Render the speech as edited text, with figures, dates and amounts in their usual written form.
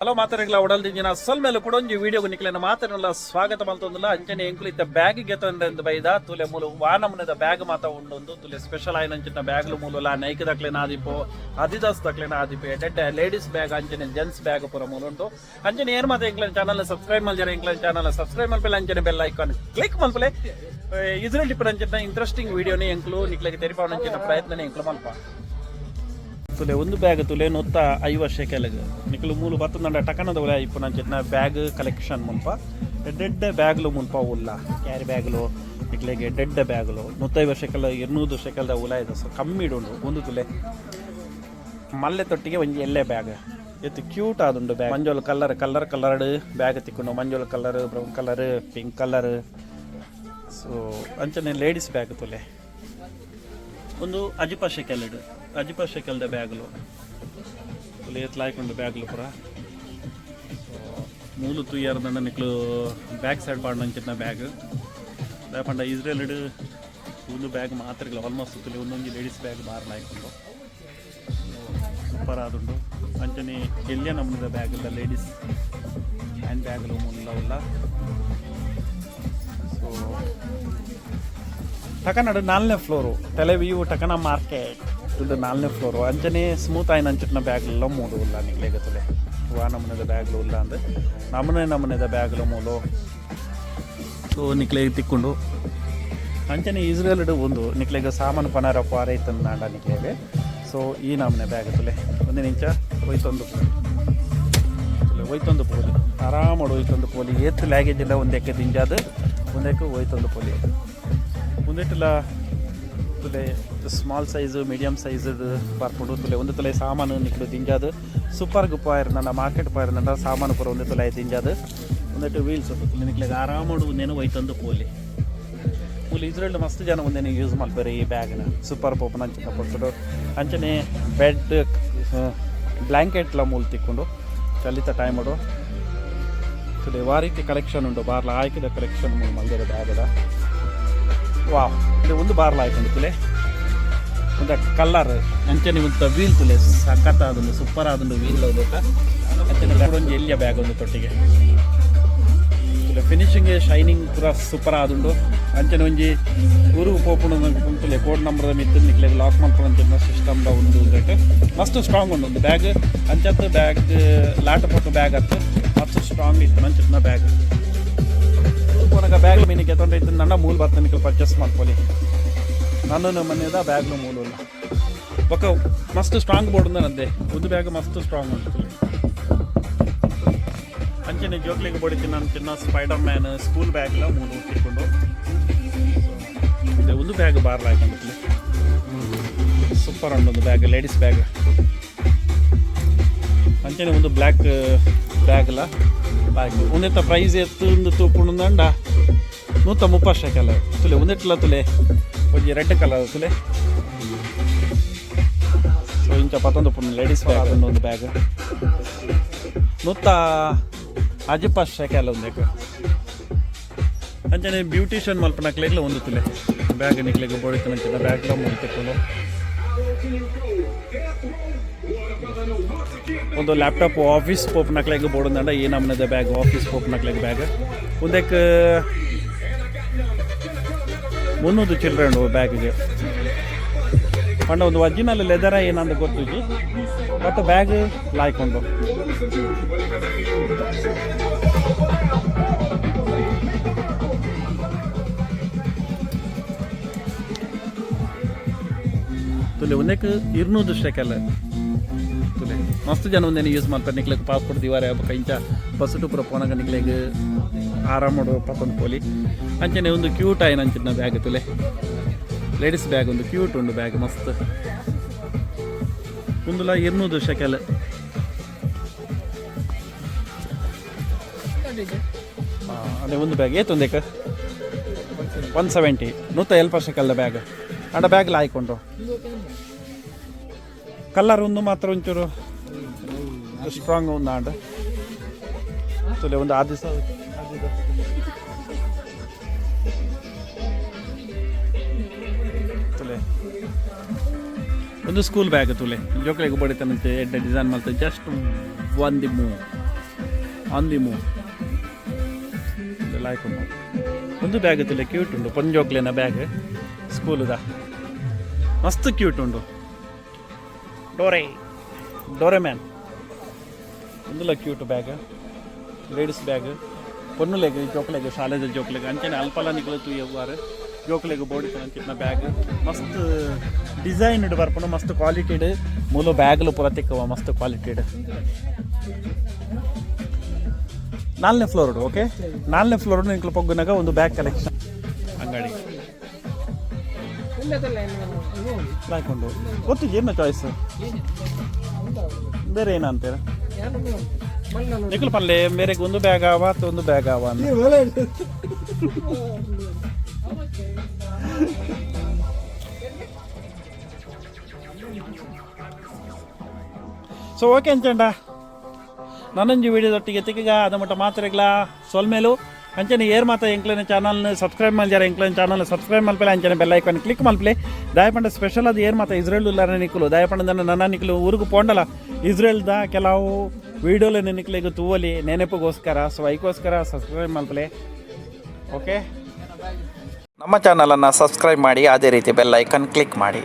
Hello ಮಾತಾಡಲ್ಲ ಒಡಲ್ದಿನ ಅಸಲ್ ಮೇಲೆ ಕೂಡ ಒಂದು ವಿಡಿಯೋ ನಿಕ್ಲಿನ ಮಾತಾಡಲ್ಲ ಸ್ವಾಗತ ಮಲ್ತೊಂದಿಲ್ಲ ಅಂಚನೆ ಎಂಕ್ಲಿತ್ತ ಬ್ಯಾಗಿಗೆ ತಂದ ಬೈದ ತುಲೆ ಮೂಲ ವಾನಮನದ ಬ್ಯಾಗ್ ಮಾತ ಉಂಡೊಂದು ತುಲೆ ಸ್ಪೆಷಲ್ ಆಯ್ನಂಚಿನ ಬ್ಯಾಗ್ಲು ಮೂಲಲ ನೈಕ್ ದಕ್ಲೆನ ಆದಿಪೋ ಅದಿದಾಸ್ ದಕ್ಲೆನ ಆದಿಪೆ ಎಡ್ಡೆ ಲೇಡೀಸ್ ಬ್ಯಾಗ್ ಅಂಚನೆ ಜೆಂಟ್ಸ್ ಬ್ಯಾಗ್ ಪುರ ಮೂಲ ಉಂಟು ಅಂಚನೆ ಏನ್ ಮಾತ ಎಂಕ್ಲನ್ ಚಾನಲ್ ಸಬ್ಸ್ಕ್ರೈಬ್ ಮಲ್ಜರ ಎಂಕ್ಲನ್ ಚಾನಲ್ ಸಬ್ಸ್ಕ್ರೈಬ್ ಮಲ್ಪಲೆ ಅಂಚನೆ ಬೆಲ್ ಐಕಾನ್ ಕ್ಲಿಕ್ ಮಲ್ಪಲೆ ಇದ್ರಲ್ಲಿ ಡಿಪೆಂಡ್ ಅಂಚಿನ ಇಂಟ್ರೆಸ್ಟಿಂಗ್ ವಿಡಿಯೋನೇ ಎಂಕ್ಲು ನಿಕ್ಲಿಗೆ ತೆರಿಪಾವಣಂಚಿನ ಪ್ರಯತ್ನನೇ ಎಂಕ್ಲು ಮಲ್ಪ ತುಲೆ ಒಂದು ಬ್ಯಾಗ್ ತುಲೆ ನೊತ್ತ 5 ವರ್ಷ ಕೆಳಗೆ ನಿಕ್ಲು ಮೂಲು ಬತ್ತಂಡ ಟಕನದ ಒಲೆ ಇಪ್ಪು ನಂಚಿನ ಬ್ಯಾಗ್ ಕಲೆಕ್ಷನ್ ಮುಲ್ಪ ಎಡ್ಡೆಡ್ಡೆ ಬ್ಯಾಗ್ಲು ಮುಲ್ಪ ಉಲ್ಲ ಕ್ಯಾರಿ ಬ್ಯಾಗ್ಲು ನಿಕ್ಲೆಗೆ ಎಡ್ಡೆಡ್ಡೆ ಬ್ಯಾಗ್ಲು 150 ವರ್ಷಕ್ಕೆಲ್ಲ 200 ವರ್ಷಕ್ಕೆಲ್ಲ ಉಲ ಇದೆ ಸೊ ಕಮ್ಮಿ ಇಡುಂಡು ಒಂದು ತುಲೆ ಮಲ್ಲೆ ತೊಟ್ಟಿಗೆ ಒಂಜಿ ಎಲ್ಲೆ ಬ್ಯಾಗ್ ಎತ್ತು ಕ್ಯೂಟ್ ಆದುಂಡು ಬ್ಯಾಗ್ ಮಂಜೋಲ್ ಕಲರ್ಡ್ ಬ್ಯಾಗ್ ತಿಕ್ಕೊಂಡು ಮಂಜೋಲ್ colour brown colour pink colour so ಅಂಚನೆ ಲೇಡೀಸ್ ಬ್ಯಾಗ್ ತುಲೆ ಒಂದು ಅಜಿಪ ಶೆಕೆಲ್ದ ಬ್ಯಾಗ್ಲು ತುಲೆ ಎತ್ಲಾಯ್ಕೊಂಡು ಬ್ಯಾಗ್ಲು ಪೂರ ಮೂಲು ತೂಯರ್ದಂಡ ನಿಕ್ಲು ಬ್ಯಾಕ್ ಸೈಡ್ ಪಾಡ್ನಂಚಿನ ಬ್ಯಾಗ್ ದಾಪಂಡ ಇಸ್ರೇಲ್ ಒಂದು ಬ್ಯಾಗ್ ಮಾತ್ರ ಆಲ್ಮೋಸ್ಟ್ ತುಲೆ ಒಂದೊಂದು ಲೇಡೀಸ್ ಬ್ಯಾಗ್ ಮಾರ್ಲಾಯ್ಕೊಂಡು ಸೂಪರ್ ಆದುಂಡು ಅಂಚನೆ ಎಲ್ಲಿಯ ನಮ್ಮದ ಬ್ಯಾಗ್ ಇಲ್ಲ ಲೇಡೀಸ್ ಹ್ಯಾಂಡ್ ಬ್ಯಾಗ್ಲು ಮುಲ್ಲವಲ್ಲ ಸೊ ಟಕನಡು 4ನೇ ಫ್ಲೋರು ಟೆಲೆವ್ಯೂ ಟಕನ ಮಾರ್ಕೆಟ್ ಇದು 4ನೇ ಫ್ಲೋರು ಅಂಚನೆ ಸ್ಮೂತ್ ಆಯ್ನ ಅಂಚಿನ ಬ್ಯಾಗ್ಲೆಲ್ಲ ಮೂಡು ಇಲ್ಲ ನಿಕ್ಲೆಗೆ ತುಲೆ ನಮೂನೆದ ಬ್ಯಾಗ್ಲು ಇಲ್ಲ ಅಂದರೆ ನಮೂನೆದ ಬ್ಯಾಗ್ಲು ಮೂಲು ಸೊ ನಿಕ್ಲೆಗೆ ತಿಕ್ಕೊಂಡು ಅಂಚನೆ ಇಸ್ರೇಲ್ ಒಂದು ನಿಕ್ಲೆಗೆ ಸಾಮಾನು ಪನರ ಪಾರೈತಂದು ನಾಡ ನಿಕ್ಲೆಗೆ ಸೊ ಈ ನಮೂನೆ ಬ್ಯಾಗ್ ತುಲೆ ಒಂದು ನಿಂಚ ಒಯ್ತೊಂದು ಪೋಲಿ ಆರಾಮಡು ಒಯ್ತೊಂದು ಪೋಲಿ ಏತ್ ಲ್ಯಾಗೇಜ್ ಇಲ್ಲ ಒಂದಕ್ಕೆ ದಿಂಜಾದ ಒಂದಕ್ಕೆ ಒಯ್ತೊಂದು ಪೋಲಿ ಒಂದಿಟ್ಟಲ್ಲ ತುಲೆ ಸ್ಮಾಲ್ ಸೈಜು ಮೀಡಿಯಮ್ ಸೈಜದು ಬರ್ಕೊಂಡು ತುಲೆ ಒಂದು ತುಲೆ ಸಾಮಾನು ನಿಕ್ಲು ದಿಂಜಾದು ಸೂಪರ್ ಗುಪ್ಪ ಇರೋಣ ಮಾರ್ಕೆಟ್ ಪಾಯಿರೋಣ ಸಾಮಾನು ಪೂರ ಒಂದು ತುಲೆ ದಿಂಜಾದು ಒಂದಿಟ್ಟು ವೀಲ್ಸ್ ತುಲೆ ನಿಕ್ಲಿಗೆ ಆರಾಮಡು ಒಂದೇನು ಒಯ್ತಂದು ಪೋಲಿ ಇಸ್ರೇಲ್ ಮಸ್ತ್ ಜನ ಒಂದೇನು ಯೂಸ್ ಮಾಡ್ತಾರೆ ಈ ಬ್ಯಾಗ್ನ ಸೂಪರ್ ಪೋಪನ ಅಂಚಿನ ಕೊಡ್ತಾರೆ ಅಂಚನೆ ಬೆಡ್ ಬ್ಲ್ಯಾಂಕೆಟ್ಲ ಮೂಲ್ ತಿಕ್ಕೊಂಡು ಕಲಿತ ಟೈಮ್ ಮಾಡು ತುಲೆ ವಾರೀತಿ ಕಲೆಕ್ಷನ್ ಉಂಟು ಬಾರ್ಲ ಆಯ್ಕೆದ ಕಲೆಕ್ಷನ್ ಮಲ್ದಿರೋ ಬ್ಯಾಗದ ವಾವ್ ಇದು ಒಂದು ಬಾರ್ಲ ಆಯ್ಕೊಂಡು ತುಲೆ ಒಂದು ಕಲ್ಲರ್ ಅಂಚನೆ ಒಂದು ವೀಲ್ ತುಲೆ ಸಖತ್ ಆದೊಂದು ಸೂಪರ್ ಆದೊಂದು ವೀಲ್ ಹೋಗ್ಬೇಕ ಅಂಚನೆ ಒಂದು ಎಲ್ಲಿಯ ಬ್ಯಾಗ್ ಒಂದು ತೊಟ್ಟಿಗೆ ತುಲೆ ಫಿನಿಶಿಂಗ್ ಶೈನಿಂಗ್ ಪೂರ ಸೂಪರ್ ಆದುಂಡು ಅಂಚನೆ ಒಂಜಿ ಊರು ಪೋಪುಣ ತುಲೆ ಕೋಡ್ ನಂಬರ್ ಮಿತ್ತು ನಿಕ್ಲೆಗೆ ಲಾಕ್ ಮಾಡ್ಕೊಂಡು ಸಿಸ್ಟಮ್ದ ಒಂದು ರೇಟ್ ಮಸ್ತ್ ಸ್ಟ್ರಾಂಗ್ ಉಂಡು ಒಂದು ಬ್ಯಾಗ್ ಅಂಚತ್ತು ಬ್ಯಾಗ್ ಲಾಟ ಪಟ್ಟು ಬ್ಯಾಗ್ ಹತ್ತು ಮಸ್ತ್ ಸ್ಟ್ರಾಂಗ್ ಇತ್ತು ಅಂಚಿನ ಬ್ಯಾಗ್ ಕೊನಗ ಬ್ಯಾಗ್ ಮೀನಿಗೆ ತೊಂದೈತು ನನ್ನ ಮೂಲ ಬರ್ತನಿಕೆ ಪರ್ಚೇಸ್ ಮಾಡ್ಕೊಳ್ಳಿ ನಾನು ಮನೆಯದ ಬ್ಯಾಗ್ಲು ಮೂಲಲ್ಲ ಒಕ್ಕ ಮಸ್ತ್ ಸ್ಟ್ರಾಂಗ್ ಬೋರ್ಡ್ ನಂದೆ ಒಂದು ಬ್ಯಾಗ್ ಮಸ್ತ್ ಸ್ಟ್ರಾಂಗ್ ಉಂಟು ಅಂಚನೆ ಜೋಕ್ಲಿಗೆ ಬೋಡಿತೀನಿ ನಾನು ಚಿನ್ನ ಸ್ಪೈಡರ್ ಮ್ಯಾನ್ ಸ್ಕೂಲ್ ಬ್ಯಾಗ್ಲ ಮೂಲು ತಿಳ್ಕೊಂಡು ಒಂದು ಬ್ಯಾಗ್ ಬಾರ್ಲ ಹಾಕೊಂಡಿರ್ಲಿ ಸೂಪರ್ ಉಂಟು ಬ್ಯಾಗ್ ಲೇಡೀಸ್ ಬ್ಯಾಗ್ ಅಂಚನೆ ಒಂದು ಬ್ಲ್ಯಾಕ್ ಬ್ಯಾಗ್ಲ ಬಾಕಿ ಒಂದೆತ್ತ ಪ್ರೈಸ್ ಎತ್ತು ಒಂದು ತೂಪುಂಡ 130 ಶೆಕೆಲ್ ತುಲೆ ಒಂದೆಟ್ಲ ತುಲೆ ಒಂಜಿ ರೆಡ್ ಕಲರ್ ತುಲೆ ಸೊ ಇಂಚ 11 ಪುಣ್ಣ ಲೇಡೀಸ್ ಬ್ಯಾಗ್ ಒಂದು ಬ್ಯಾಗ್ 150 ಶೆಕೆಲ್ ಒಂದಕ್ಕೆ ಅಂಚನೆ ಬ್ಯೂಟಿಷಿಯನ್ ಮಲ್ಪನಕ್ಲೆಗ್ಲ ಒಂದು ತುಲೆ ಬ್ಯಾಗ್ ನಿಕ್ಲೆಗೆ ಬೋಡಿತನಂಚಿನ ಬ್ಯಾಗ್ಲ ಮೂರು ತೆಕ್ಕೊಂಡು ಒಂದು ಲ್ಯಾಪ್ಟಾಪ್ ಆಫೀಸ್ ಪೋಪ್ ನಕ್ಲೆಗೆ ಬೋರ್ಡ್ ಈ ನಮ್ಮನದ ಬ್ಯಾಗ್ ಆಫೀಸ್ ಪೋಪ್ ನಕ್ಲೆಗೆ ಬ್ಯಾಗ್ ಒಂದಕ್ಕೆ 300 ಚಿಲ್ಲರೆ ಉಂಡು ಬ್ಯಾಗಿಗೆ ಪಂಡ ಒಂದು ಒರಿಜಿನಲ್ ಲೆದರ ಏನಂತ ಗೊತ್ತಿಜಿ ಬಟ್ ಬ್ಯಾಗ್ ಲಾಯ್ಕೊಂಡು ತುಲೆ ಒಂದಕ್ಕೆ 200 ಶೆಕೆಲ್ ತುಲೆ ಮಸ್ತ್ ಜನ ಒಂದೇನು ಯೂಸ್ ಮಾಡ್ತಾರೆ ನಿಕ್ಲೆಗೆ ಪಾಸ್ಪೋರ್ಟ್ ದಿವಾರ ಆಗ್ಬೇಕು ಇಂಚ ಬಸ್ಸು ಪುರ ಪೋನಾಗ ನಿಕ್ಲೆಗೆ ಆರಾಮಡು ಪತ್ತೊಂದು ಪೋಲಿ ಅಂಚನೆ ಒಂದು ಕ್ಯೂಟ್ ಆಯ್ನ ಅಂಚಿನ ಬ್ಯಾಗ್ ತುಲೆ ಲೇಡೀಸ್ ಬ್ಯಾಗ್ ಒಂದು ಕ್ಯೂಟ್ ಉಂಡು ಬ್ಯಾಗ್ ಮಸ್ತ್ ಒಂದುಲ 200 ಶೆಕೆಲ್ ಅದೇ ಒಂದು ಬ್ಯಾಗ್ ಏತೊಂದಕ್ಕೆ 170 170 ಶೆಕೆಲ್ದ ಬ್ಯಾಗ್ ಅಂಡ ಬ್ಯಾಗ್ಲ ಹಾಯ್ಕೊಂಡು ಕಲರ್ ಒಂದು ಮಾತ್ರ ಒಂಚೂರು ಸ್ಟ್ರಾಂಗ್ ಒಂದು ಆಂಡ ತುಲೆ ಒಂದು ಆದಿಸ ತುಲೆ ಒಂದು ಸ್ಕೂಲ್ ಬ್ಯಾಗ್ ತುಲೆ ಜೋಕ್ಲೆಗೆ ಬಡಿತಾನಂತೆ ಎಡ್ಡೆ ಡಿಸೈನ್ ಮಾಡ್ತಾರೆ ಜಸ್ಟ್ ಒಂದು ಆನ್ ದಿ ಮೂವ್ ಹಾಕೊಂಡು ಒಂದು ಬ್ಯಾಗ್ ತುಲೆ ಕ್ಯೂಟ್ ಉಂಡು ಪೊಂಜೋಕ್ಲೆನ ಬ್ಯಾಗ್ ಸ್ಕೂಲದ ಮಸ್ತ್ ಕ್ಯೂಟ್ ಉಂಡು ಡೋರೆ ಮ್ಯಾನ್ ಒಂದುಲ ಕ್ಯೂಟ್ ಬ್ಯಾಗ್ ಲೇಡೀಸ್ ಬ್ಯಾಗ್ ಪೊನ್ನುಲೆಗ್ ಜೋಕ್ಲೆಗ್ ಶಾಲೆದ ಜೋಕ್ಲೆಗ್ ಅಂಚನೆ ಅಲ್ಪಲ ನಿಕಲು ತೂಯವಾರು ಜೋಕ್ಲೆಗ್ ಬೋಡಿತ ಅಂಚಿನ ಬ್ಯಾಗ್ ಮಸ್ತ್ ಡಿಸೈನ್ಡ್ ಬರ್ಪುಂಡು ಮಸ್ತ್ ಕ್ವಾಲಿಟಿಡ್ ಮೂಲು ಬ್ಯಾಗ್ಲು ಪೂರ ತಿಕ್ಕವ ಮಸ್ತ್ ಕ್ವಾಲಿಟಿಡ್ 4ನೇ ಫ್ಲೋರ್ ಓಕೆ 4ನೇ ಫ್ಲೋರ್ ನಿಂಕಲು ಪೊಗ್ಗುನಾಗ ಒಂದು ಬ್ಯಾಗ್ ಕಲೆಕ್ಷನ್ ಅಂಗಡಿ ಹಾಕೊಂಡು ಗೊತ್ತಿದೆ ಏನು ಚಾಯ್ಸ್ ಬೇರೆ ಏನಂತೀರ ನಿಖಲ್ ಪಲ್ಲೆ ಮೇರೆಗೆ ಒಂದು ಬ್ಯಾಗ್ ಆವ ಒಂದು ಬ್ಯಾಗ್ ಆವ ಅಂತ ಸೊ ಓಕೆ ಅಂಚಂಡ ನನ್ನೊಂಜಿ ವಿಡಿಯೋದೊಟ್ಟಿಗೆ ತಿಕ್ಕಗ ಅದ ಮಟ್ಟ ಮಾತ್ರೆಗ್ಲ ಸೊಲ್ಮೇಲು ಅಂಚನೆ ಏರ್ ಮಾತ ಎಂಕ್ಲನ ಚಾನಲ್ನ ಸಬ್ಸ್ಕ್ರೈಬ್ ಮಲ್ಜಾರ ಎಂಕ್ಲನ ಚಾನಲ್ ಸಬ್ಸ್ಕ್ರೈಬ್ ಮಲ್ಪಲೆ ಅಂಚನೆ ಬೆಲ್ ಐಕಾನ್ ಕ್ಲಿಕ್ ಮಲ್ಪಲೆ ದಾಯಪಂಡ ಸ್ಪೆಷಲ್ ಅದು ಏರ್ ಮಾತ ಇಸ್ರೇಲ್ ಉಲ್ಲಾರ ನಿಕ್ಕಲು ದಾಯಪಂಡದನ್ನ ನನ್ನ ನಿಕ್ಕಲು ಊರಿಗೆ ಪೋಂಡಲ ಇಸ್ರೇಲ್ದ ಕೆಲವು ವೀಡಿಯೋಲೆ ನಿಕ್ಕಲಿಗೆ ತೂವಲಿ ನೆನಪಿಗೋಸ್ಕರ ಸೊ ಐಕೋಸ್ಕರ ಸಬ್ಸ್ಕ್ರೈಬ್ ಮಲ್ಪಲೆ ಓಕೆ ನಮ್ಮ ಚಾನಲನ್ನು ಸಬ್ಸ್ಕ್ರೈಬ್ ಮಾಡಿ ಅದೇ ರೀತಿ ಬೆಲ್ ಐಕಾನ್ ಕ್ಲಿಕ್ ಮಾಡಿ.